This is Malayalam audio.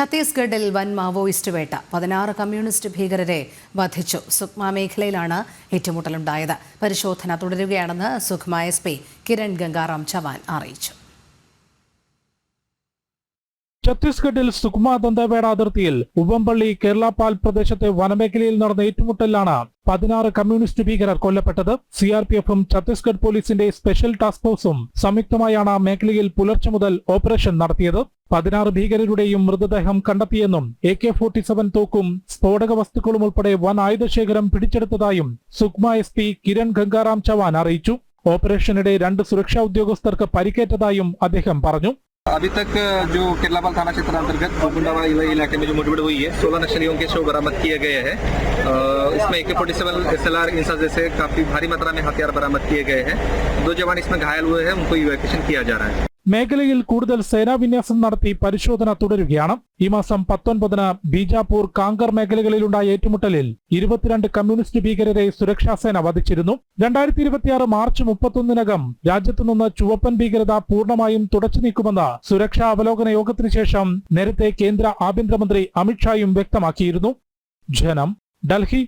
ഛത്തീസ്ഗഡിൽ വൻ മാവോയിസ്റ്റ് വേട്ട 16 കമ്മ്യൂണിസ്റ്റ് ഭീകരരെ വധിച്ചു. സുക്മ മേഖലയിലാണ് ഏറ്റുമുട്ടലുണ്ടായത്. പരിശോധന തുടരുകയാണെന്ന് സുക്മ SP കിരൺ ഗംഗാറാം ചവാൻ അറിയിച്ചു. ഛത്തീസ്ഗഡിൽ സുക്മ ദന്തവേട അതിർത്തിയിൽ ഉവമ്പള്ളി കേരളപാൽ പ്രദേശത്തെ വനമേഖലയിൽ നടന്ന ഏറ്റുമുട്ടലിലാണ് 16 കമ്മ്യൂണിസ്റ്റ് ഭീകരർ കൊല്ലപ്പെട്ടത്. CRPFും ഛത്തീസ്ഗഡ് പോലീസിന്റെ സ്പെഷ്യൽ ടാസ്ക് ഫോഴ്സും സംയുക്തമായാണ് മേഖലയിൽ പുലർച്ചെ മുതൽ ഓപ്പറേഷൻ നടത്തിയത്. 16 ഭീകരരുടെയും മൃതദേഹം കണ്ടെത്തിയെന്നും AK-47 തോക്കും സ്ഫോടക വസ്തുക്കളും ഉൾപ്പെടെ വൻ ആയുധശേഖരം പിടിച്ചെടുത്തതായും സുക്മ SP കിരൺ ഗംഗാറാം ചവാൻ അറിയിച്ചു. ഓപ്പറേഷനിടെ 2 സുരക്ഷാ ഉദ്യോഗസ്ഥർക്ക് പരിക്കേറ്റതായും അദ്ദേഹം പറഞ്ഞു. अभी तक जो केरलापाल थाना क्षेत्र अंतर्गत गुंडावा इलाके में जो मुठभेड़ हुई है 16 नक्सलियों के शव बरामद किए गए हैं। इसमें AK-47 SLR इंसा जैसे काफी भारी मात्रा में हथियार बरामद किए गए हैं। 2 जवान इसमें घायल हुए हैं, उनको इवैक्यूएशन किया जा रहा है. മേഖലയിൽ കൂടുതൽ സേനാവിന്യാസം നടത്തി പരിശോധന തുടരുകയാണ്. ഈ മാസം 19-ന് ബീജാപൂർ കാങ്കർ മേഖലകളിലുണ്ടായ ഏറ്റുമുട്ടലിൽ 22 കമ്മ്യൂണിസ്റ്റ് ഭീകരരെ സുരക്ഷാസേന വധിച്ചിരുന്നു. 2026 മാർച്ച് 31-നകം രാജ്യത്തു നിന്ന് ചുവപ്പൻ ഭീകരത പൂർണ്ണമായും തുടച്ചു നീക്കുമെന്ന് സുരക്ഷാ അവലോകന യോഗത്തിന് ശേഷം നേരത്തെ കേന്ദ്ര ആഭ്യന്തരമന്ത്രി അമിത്ഷായും വ്യക്തമാക്കിയിരുന്നു. ജനം, ഡൽഹി.